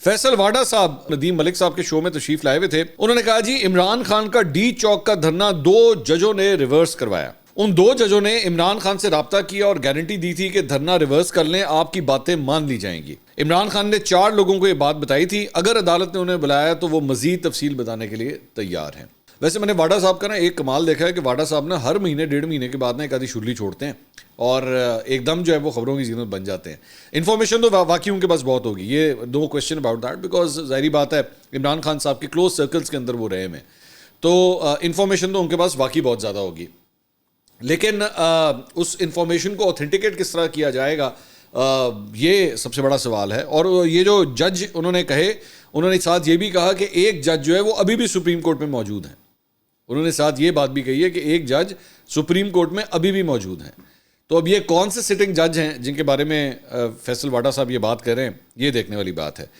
फैसल वाडा साहब नदीम मलिक साहब के शो में तशरीफ लाए हुए थे। उन्होंने कहा जी इमरान खान का डी चौक का धरना 2 जजों ने रिवर्स करवाया। उन 2 जजों ने इमरान खान से राब्ता किया और गारंटी दी थी कि धरना रिवर्स कर लें, आपकी बातें मान ली जाएंगी। इमरान खान ने 4 लोगों को यह बात बताई थी, अगर अदालत ने उन्हें बुलाया तो वो मजीद तफसील बताने के लिए तैयार हैं। वैसे मैंने वाडा साहब का ना एक कमाल देखा है कि वाडा साहब ना हर महीने 1.5 महीने के बाद ना एक आधी शुरली छोड़ते हैं और एकदम जो है वो खबरों की जीनत बन जाते हैं। इन्फॉर्मेशन तो वाकई उनके पास बहुत होगी, ये no question about that, because जाहिर बात है इमरान खान साहब के क्लोज सर्कल्स के अंदर वो रहे हैं, तो इन्फॉर्मेशन तो उनके पास वाकई बहुत ज़्यादा होगी। लेकिन उस इन्फॉर्मेशन को ऑथेंटिकेट किस तरह किया जाएगा, ये सबसे बड़ा सवाल है। और ये जो जज उन्होंने कहे, उन्होंने साथ ये भी कहा कि एक जज जो है वो अभी भी सुप्रीम कोर्ट में मौजूद है। उन्होंने साथ ये बात भी कही है कि एक जज सुप्रीम कोर्ट में अभी भी मौजूद हैं। तो अब ये कौन से सिटिंग जज हैं जिनके बारे में फैसल वाडा साहब ये बात कर रहे हैं, ये देखने वाली बात है।